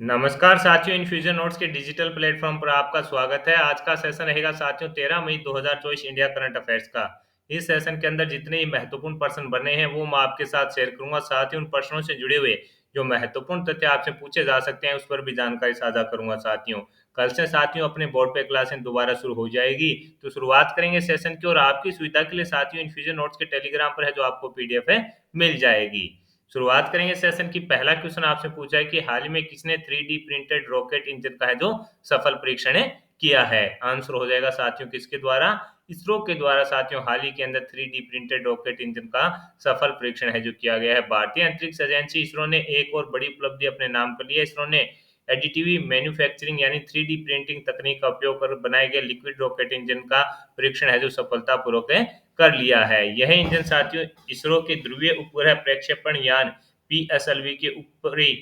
नमस्कार साथियों, infusion notes के डिजिटल प्लेटफॉर्म पर आपका स्वागत है। आज का सेशन रहेगा साथियों 13 मई 2024 इंडिया करंट अफेयर्स का। इस सेशन के अंदर जितने ही महत्वपूर्ण प्रश्न बने हैं वो मैं आपके साथ शेयर करूंगा। साथ ही उन प्रश्नों से जुड़े हुए जो महत्वपूर्ण तथ्य आपसे पूछे जा सकते हैं उस पर भी जानकारी साझा करूंगा। साथियों कल से साथियों अपने बोर्ड पे क्लासें दोबारा शुरू हो जाएगी। तो शुरुआत करेंगे सेशन की और आपकी सुविधा के लिए साथियों इन्फ्यूजन नोट्स के टेलीग्राम पर है जो आपको पीडीएफ है मिल जाएगी। शुरुआत करेंगे सेशन की। पहला क्वेश्चन आपसे पूछा है कि हाल ही में किसने 3D प्रिंटेड रॉकेट इंजन का है जो सफल परीक्षण किया है। आंसर हो जाएगा साथियों किसके द्वारा, इसरो के द्वारा। साथियों हाल ही के अंदर 3D प्रिंटेड रॉकेट इंजन का सफल परीक्षण है जो किया गया है। भारतीय अंतरिक्ष एजेंसी इसरो ने एक और बड़ी उपलब्धि अपने नाम कर ली है। इसरो ने एडिटिव मैन्युफैक्चरिंग यानी 3D प्रिंटिंग तकनीक का उपयोग कर बनाए गए लिक्विड रॉकेट इंजन का परीक्षण है जो सफलतापूर्वक कर लिया है। यह इंजन साथियों इसरो के ध्रुवीय उपग्रह प्रक्षेपण यान पीएसएलवी के ऊपरी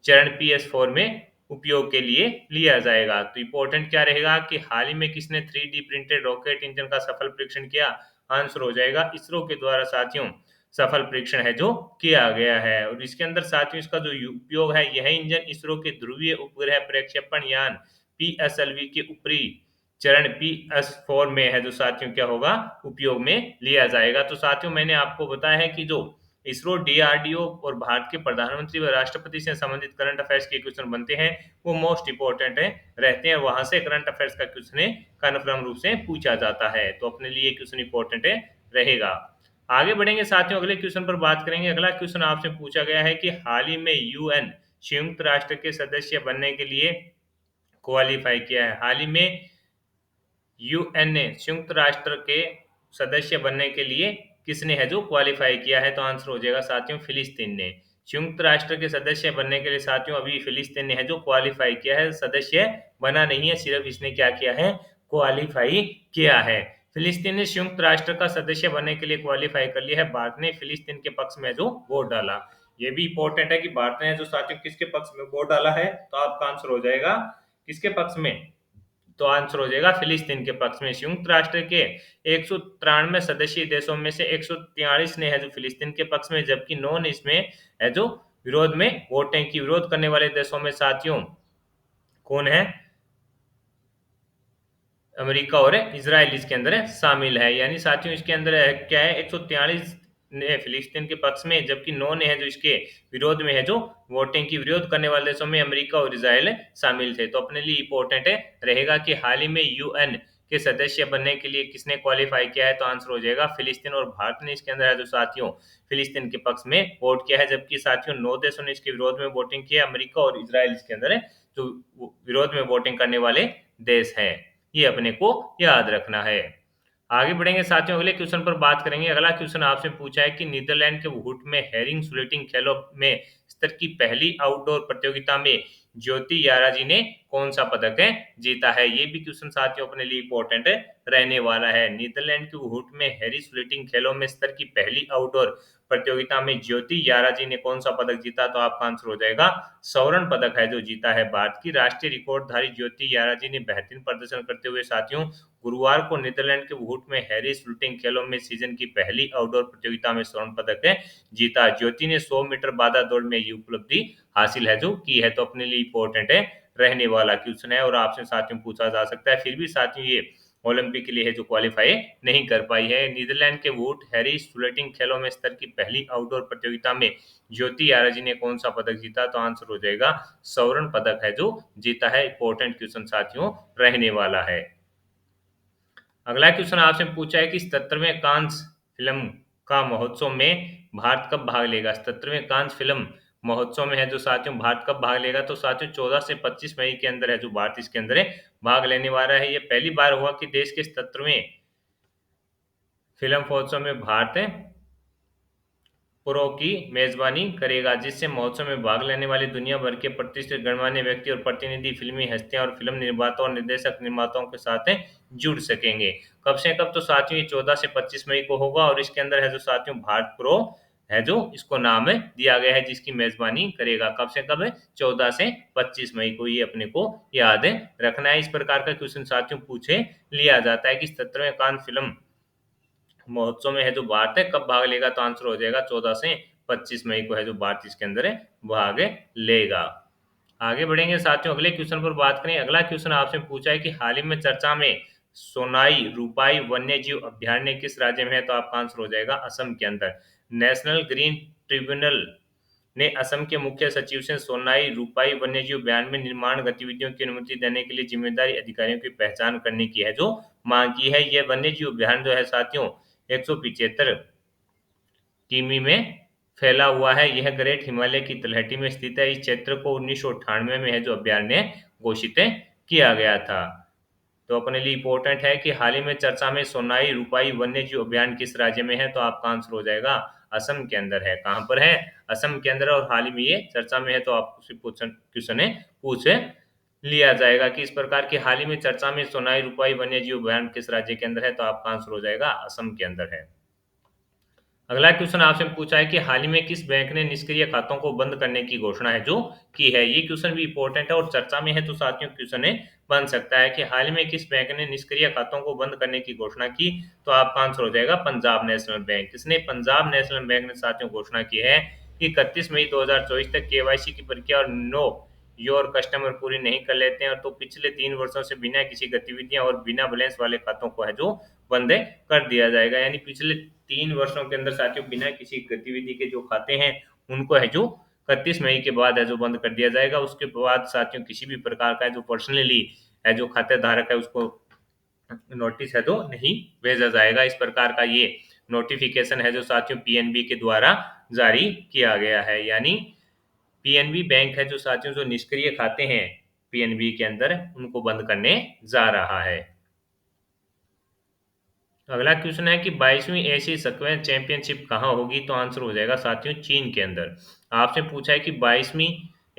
चरण PS4 में उपयोग के लिए लिया जाएगा। तो इंपॉर्टेंट क्या रहेगा कि हाल ही में किसने 3D प्रिंटेड रॉकेट इंजन का सफल परीक्षण किया। आंसर हो जाएगा इसरो के द्वारा साथियों सफल परीक्षण है जो किया गया है। और इसके अंदर साथियों इसका जो उपयोग है, यह इंजन इसरो के ध्रुवीय उपग्रह प्रक्षेपण यान पीएसएलवी के ऊपरी चरण PS4 में है जो साथियों क्या होगा उपयोग में लिया जाएगा। तो साथियों मैंने आपको बताया है कि जो इसरो, डीआरडीओ और भारत के प्रधानमंत्री व राष्ट्रपति से संबंधित करंट अफेयर्स के क्वेश्चन बनते हैं वो मोस्ट इंपॉर्टेंट है रहते हैं। वहां से करंट अफेयर्स का क्वेश्चन कन्फर्म रूप से पूछा जाता है, तो अपने लिए क्वेश्चन इंपॉर्टेंट रहेगा। आगे बढ़ेंगे साथियों, अगले क्वेश्चन पर बात करेंगे। अगला क्वेश्चन आपसे पूछा गया है कि हाल ही में यूएन संयुक्त राष्ट्र के सदस्य बनने के लिए क्वालिफाई किया है। हाल ही में यूएन ने संयुक्त राष्ट्र के सदस्य बनने के लिए किसने है जो क्वालिफाई किया है। तो आंसर हो जाएगा साथियों फिलिस्तीन ने। संयुक्त राष्ट्र के सदस्य बनने के लिए साथियों अभी फिलिस्तीन ने है जो क्वालिफाई किया है, सदस्य बना नहीं है, सिर्फ इसने क्या किया है क्वालिफाई किया है। फिलिस्तीन ने संयुक्त राष्ट्र का सदस्य बनने के लिए क्वालिफाई कर लिया है। भारत ने फिलिस्तीन के पक्ष में जो वोट डाला। ये भी इंपॉर्टेंट है कि भारत ने जो साथियों किसके पक्ष में वोट डाला है, तो आपका आंसर हो जाएगा किसके पक्ष में, तो आंसर हो जाएगा फिलिस्तीन के पक्ष में। संयुक्त राष्ट्र के 193 सदस्यीय देशों में से 143 ने है जो फिलिस्तीन के पक्ष में, जबकि 9 ने इसमें है जो विरोध में वोटें की। विरोध करने वाले देशों में साथियों कौन है, अमेरिका और इजराइल इसके अंदर शामिल है। यानी साथियों इसके अंदर क्या है 143 ने फिलिस्तीन के पक्ष में, जबकि 9 ने है जो इसके विरोध में है जो वोटिंग की। विरोध करने वाले देशों में अमेरिका और इजराइल शामिल थे। तो अपने लिए इंपॉर्टेंट रहेगा कि हाल ही में यूएन के सदस्य बनने के लिए किसने क्वालिफाई किया है। तो आंसर हो जाएगा फिलिस्तीन, और भारत ने इसके अंदर है जो साथियों फिलिस्तीन के पक्ष में वोट किया है, जबकि साथियों 9 देशों ने इसके विरोध में वोटिंग की है। अमेरिका और इजराइल इसके अंदर जो विरोध में वोटिंग करने वाले देश हैं, ये अपने को याद रखना है। आगे बढ़ेंगे साथियों, अगले क्वेश्चन पर बात करेंगे। अगला क्वेश्चन आपसे पूछा है कि नीदरलैंड के वुट में हेरिंग स्लूटिंग खेलों में स्तर की पहली आउटडोर प्रतियोगिता में ज्योति याराजी ने कौन सा पदक जीता है। ये भी क्वेश्चन साथियों अपने लिए इंपॉर्टेंट रहने वाला है। नीदरलैंड के वुट में हेरी स्लूटिंग खेलों में स्तर की पहली आउटडोर प्रतियोगिता में ज्योति याराजी ने कौन सा पदक जीता। तो आपका आंसर हो जाएगा स्वर्ण पदक है जो जीता है। भारत की राष्ट्रीय रिकॉर्डधारी ज्योति याराजी ने बेहतरीन प्रदर्शन करते हुए साथियों गुरुवार को नीदरलैंड के वुट में हैरी शूटिंग खेलों में सीजन की पहली आउटडोर प्रतियोगिता में स्वर्ण पदक जीता। ज्योति ने 100 मीटर बाधा दौड़ में ये उपलब्धि हासिल है जो की है। तो अपने लिए इंपॉर्टेंट रहने वाला क्वेश्चन है और आपसे साथियों पूछा जा सकता है। फिर भी साथियों ये ओलंपिक के लिए है जो क्वालिफाई नहीं कर पाई है। नीदरलैंड के वुट हैरी शूटिंग खेलों में स्तर की पहली आउटडोर प्रतियोगिता में ज्योति याराजी ने कौन सा पदक जीता। तो आंसर हो जाएगा स्वर्ण पदक है जो जीता है। इंपॉर्टेंट क्वेश्चन साथियों रहने वाला है। अगला क्वेश्चन आपसे पूछा है कि 77वें कांस फिल्म का महोत्सव में भारत कब भाग लेगा। 77वें कांस फिल्म महोत्सव में है जो साथियों भारत कब भाग लेगा। तो साथियों 14 से 25 मई के अंदर है जो भारत इसके अंदर भाग लेने वाला है। ये पहली बार हुआ कि देश के 77वें फिल्म महोत्सव में भारत प्रो की मेजबानी करेगा, जिससे महोत्सव में भाग लेने वाले दुनिया भर के प्रतिष्ठित गणमान्य व्यक्ति और प्रतिनिधि फिल्मी हस्तियां और फिल्म निर्माता और निर्देशक निर्माताओं के साथ जुड़ सकेंगे। कब से कब, तो साथियों ये 14 से 25 मई को होगा। और इसके अंदर है जो साथियों भारत प्रो है जो इसको नाम दिया गया है, जिसकी मेजबानी करेगा। कब से कब 14 से 25 मई को, ये अपने को याद रखना है। इस प्रकार का क्वेश्चन साथियों पूछे लिया जाता है कि 17वें कान फिल्म महोत्सव में है जो भारत कब भाग लेगा। तो आंसर हो जाएगा 14 से 25 मई को है जो भारत इसके अंदर भाग लेगा। आगे बढ़ेंगे साथियों, अगले क्वेश्चन पर बात करें। अगला क्वेश्चन आपसे पूछा है कि हाल ही में चर्चा में सोनाई रूपाई वन्य जीव अभ्यारण्य किस राज्य में है? तो आपका आंसर हो जाएगा असम के अंदर। नेशनल ग्रीन ट्रिब्यूनल ने असम के मुख्य सचिव से सोनाई रूपाई वन्यजीव उद्यान में निर्माण गतिविधियों की अनुमति देने के लिए जिम्मेदारी अधिकारियों की पहचान करने की है जो मांग की है। यह वन्यजीव उद्यान जो है साथियों 175 किमी में फैला हुआ है। यह ग्रेट हिमालय की तलहटी में स्थित है। इस क्षेत्र को 1998 में है जो अभ्यारण्य घोषित किया गया था। तो अपने लिए इंपॉर्टेंट है कि हाल ही में चर्चा में सोनाई रूपाई वन्य जीव अभियान किस राज्य में है? तो आपका आंसर हो जाएगा असम के अंदर है। कहां पर है? असम के अंदर। और हाल ही में ये चर्चा में है, तो आपसे क्वेश्चन है पूछ लिया जाएगा कि इस प्रकार की हाल ही में चर्चा में सोनाई रूपाई वन्य जीव अभियान किस राज्य के अंदर है? तो आपका आंसर हो जाएगा असम के अंदर है। अगला क्वेश्चन आपसे पूछा है कि हाल ही में किस बैंक ने निष्क्रिय खातों को बंद करने की घोषणा है जो की है? ये क्वेश्चन भी इंपॉर्टेंट है और चर्चा में है, तो साथियों क्वेश्चन है बन सकता है कि हाल ही में किस बैंक ने निष्क्रिय खातों को बंद करने की घोषणा की? तो आपका आंसर हो जाएगा पंजाब नेशनल बैंक। किसने? पंजाब नेशनल बैंक ने साथियों घोषणा की है कि 31 मई 2024 तक केवाईसी की प्रक्रिया और नो योर कस्टमर पूरी नहीं कर लेते हैं, तो पिछले 3 वर्षों से बिना किसी गतिविधियां और बिना बैलेंस वाले खातों को है जो बंद कर दिया जाएगा। यानी पिछले 3 वर्षों के अंदर साथियों बिना किसी गतिविधि के जो खाते हैं उनको है जो 31 मई के बाद है जो बंद कर दिया जाएगा। उसके बाद साथियों किसी भी प्रकार का है जो पर्सनली है जो खाते धारक है उसको नोटिस है तो नहीं भेजा जाएगा। इस प्रकार का ये नोटिफिकेशन है जो साथियों पीएनबी के द्वारा जारी किया गया है। यानी पीएनबी बैंक है जो साथियों जो निष्क्रिय खाते हैं पीएनबी के अंदर उनको बंद करने जा रहा है। अगला क्वेश्चन है कि 22वीं एशियाई स्क्वैश चैंपियनशिप कहाँ होगी? तो आंसर हो जाएगा साथियों चीन के अंदर। आपसे पूछा है कि 22वीं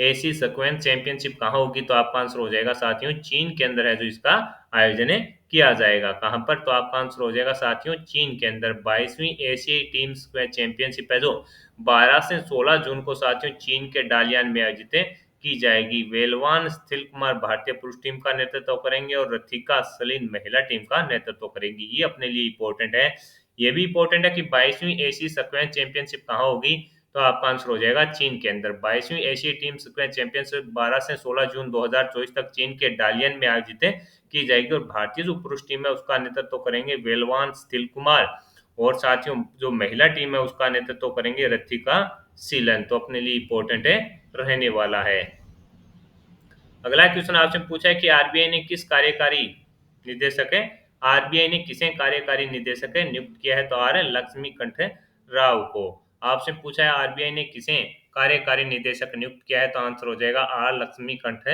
एशियाई स्क्वैश चैंपियनशिप कहाँ होगी? तो आपका आंसर हो जाएगा साथियों चीन के अंदर है जो इसका आयोजन किया जाएगा। कहाँ पर? तो आपका आंसर हो जाएगा साथियों चीन के अंदर। 22वीं एशियाई टीम स्क्वैश चैंपियनशिप है जो 12 से 16 जून को साथियों चीन के डालियन में आयोजित की जाएगी। वेलवान स्थिल कुमार भारतीय पुरुष टीम का नेतृत्व करेंगे और रथिका सलीन महिला टीम का नेतृत्व करेंगी। ये अपने लिए इंपॉर्टेंट है। ये भी इंपॉर्टेंट है कि 22वीं एशियाई स्क्वैश चैंपियनशिप कहाँ होगी? तो आपका आंसर हो जाएगा चीन के अंदर। 22वीं एशियाई टीम स्क्वैश चैंपियनशिप 12 से 16 जून 2024 तक चीन के डालियन में आयोजित की जाएगी और भारतीय जो पुरुष टीम है उसका नेतृत्व करेंगे वेलवान स्थिल कुमार और साथियों जो महिला टीम है उसका नेतृत्व करेंगे रथिका सीलन। तो अपने लिए इंपॉर्टेंट है रहने वाला है। अगला क्वेश्चन आपसे पूछा है कि आरबीआई ने किस कार्यकारी निदेशक है आरबीआई ने किसे कार्यकारी निदेशक है नियुक्त किया है? तो आर लक्ष्मीकांत राव को। आपसे पूछा है आरबीआई ने किसे कार्यकारी निदेशक नियुक्त किया है? तो आंसर हो जाएगा आर लक्ष्मीकांत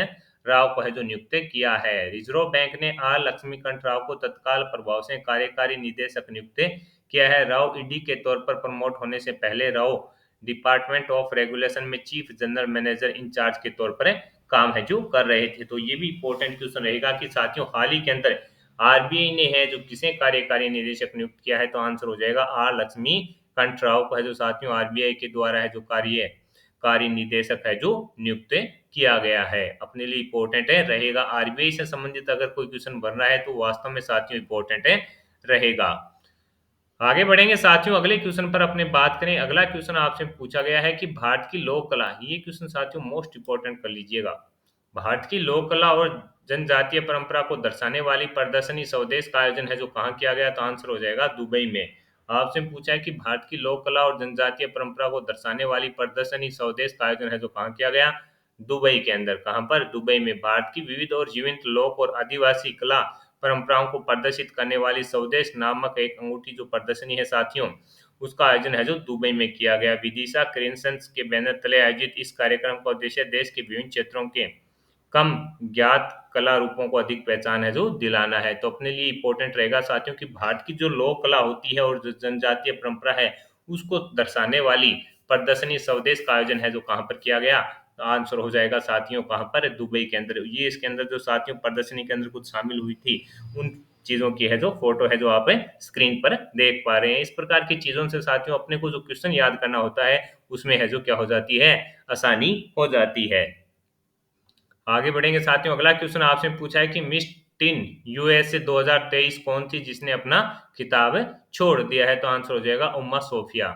राव को है जो नियुक्त किया है। रिजर्व बैंक ने आर लक्ष्मीकांत राव को तत्काल प्रभाव से कार्यकारी निदेशक नियुक्त किया है। राव ईडी के तौर पर प्रमोट होने से पहले राव डिपार्टमेंट ऑफ रेगुलेशन में चीफ जनरल मैनेजर इंचार्ज के तौर पर काम है जो कर रहे थे। तो ये भी इंपॉर्टेंट क्वेश्चन रहेगा कि साथियों हाल ही के अंदर आरबीआई ने है जो किसे कार्यकारी निदेशक नियुक्त किया है? तो आंसर हो जाएगा आर लक्ष्मी कंठ राव को है जो साथियों आरबीआई के द्वारा है जो कार्य निदेशक है जो नियुक्त किया गया है। अपने लिए इंपॉर्टेंट है रहेगा। आरबीआई से संबंधित अगर कोई क्वेश्चन बन रहा है तो वास्तव में साथियों इंपॉर्टेंट है रहेगा। आगे बढ़ेंगे साथियों, अगले क्वेश्चन पर अपने बात करें। अगला क्वेश्चन आपसे पूछा गया है कि भारत की लोक कला, ये क्वेश्चन साथियों मोस्ट इंपोर्टेंट कर लीजिएगा। भारत की लोक कला और जनजातीय परंपरा को दर्शाने वाली प्रदर्शनी स्वदेश का आयोजन है जो कहाँ किया गया? तो आंसर हो जाएगा दुबई में। आपसे पूछा है कि भारत की लोक कला और जनजातीय परंपरा को दर्शाने वाली प्रदर्शनी स्वदेश का आयोजन है जो कहाँ किया गया? दुबई के अंदर। कहाँ पर? दुबई में। भारत की विविध और जीवंत लोक और आदिवासी कला परंपराओं को प्रदर्शित करने वाली स्वदेश नामक एक अंगूठी जो प्रदर्शनी है साथियों उसका आयोजन है जो दुबई में किया गया। विदिशा क्रिएशंस के बैनर तले आयोजित इस कार्यक्रम का उद्देश्य देश के विभिन्न क्षेत्रों के कम ज्ञात कला रूपों को अधिक पहचान है जो दिलाना है। तो अपने लिए इंपॉर्टेंट रहेगा साथियों कि भारत की जो लोक कला होती है और जो जनजातीय परंपरा है उसको दर्शाने वाली प्रदर्शनी स्वदेश का आयोजन है जो कहाँ पर किया गया? तो आंसर हो जाएगा साथियों कहाँ पर? दुबई के अंदर। ये इसके अंदर जो साथियों प्रदर्शनी के अंदर कुछ शामिल हुई थी उन चीजों की है जो फोटो है जो आप स्क्रीन पर देख पा रहे हैं। इस प्रकार की चीजों से साथियों अपने को जो क्वेश्चन याद करना होता है उसमें है जो क्या हो जाती है? आसानी हो जाती है। आगे बढ़ेंगे साथियों, अगला क्वेश्चन आपसे पूछा है कि मिस टीन यूएसए 2023 कौन थी जिसने अपना खिताब छोड़ दिया है? तो आंसर हो जाएगा उम्मा सोफिया।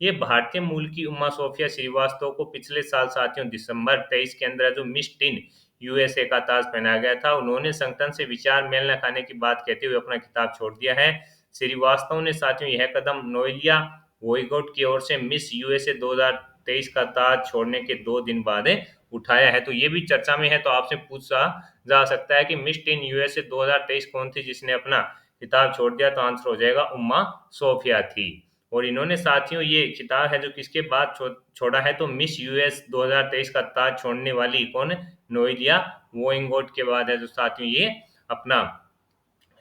ये भारतीय मूल की उमा सोफिया श्रीवास्तव को पिछले साल साथियों दिसंबर 23 के अंदर जो मिस टीन यूएसए का ताज पहनाया गया था। उन्होंने संगठन से विचार मेल न खाने की बात कहते हुए अपना खिताब छोड़ दिया है। श्रीवास्तव ने साथियों यह कदम नोएलिया वोइगोट की ओर से मिस यूएसए 2023 का ताज छोड़ने के 2 दिन बाद उठाया है। तो ये भी चर्चा में है। तो आपसे पूछा जा सकता है कि मिस टीन यूएसए 2023 कौन थी जिसने अपना खिताब छोड़ दिया? तो आंसर हो जाएगा उम्मा सोफिया थी। और इन्होंने साथियों ये खिताब है जो किसके बाद छोड़ा है? तो मिस यूएस 2023 का ताज छोड़ने वाली कौन? नोएलिया वोइंगोट के बाद है जो साथियों ये अपना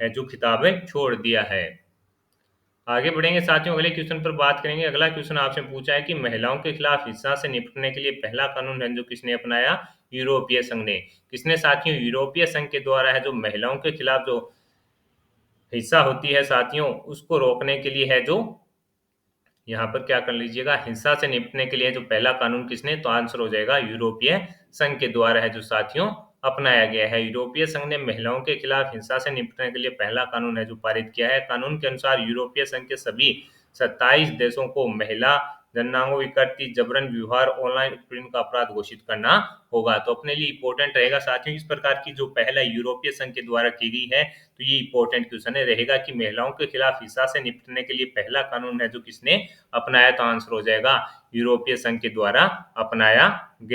है जो खिताब है छोड़ दिया है। आगे बढ़ेंगे साथियों, अगले क्वेश्चन पर बात करेंगे। अगला क्वेश्चन आपसे पूछा है कि महिलाओं के खिलाफ हिंसा से निपटने के लिए पहला कानून है जो किसने अपनाया? यूरोपीय संघ ने। किसने साथियों? यूरोपीय संघ के द्वारा है जो महिलाओं के खिलाफ जो हिंसा होती है साथियों उसको रोकने के लिए है जो यहाँ पर क्या कर लीजिएगा, हिंसा से निपटने के लिए जो पहला कानून किसने? तो आंसर हो जाएगा यूरोपीय संघ के द्वारा है जो साथियों अपनाया गया है। यूरोपीय संघ ने महिलाओं के खिलाफ हिंसा से निपटने के लिए पहला कानून है जो पारित किया है। कानून के अनुसार यूरोपीय संघ के सभी 27 देशों को महिला जननांगों की करती जबरन व्यवहार ऑनलाइन उत्पीड़न का अपराध घोषित करना होगा। तो अपने लिए इंपॉर्टेंट रहेगा साथियों इस प्रकार की जो पहला यूरोपीय संघ के द्वारा की गई है। तो ये इंपॉर्टेंट क्वेश्चन है रहेगा कि महिलाओं के खिलाफ हिंसा से निपटने के लिए पहला कानून है जो किसने अपनाया? तो आंसर हो जाएगा यूरोपीय संघ के द्वारा अपनाया गया।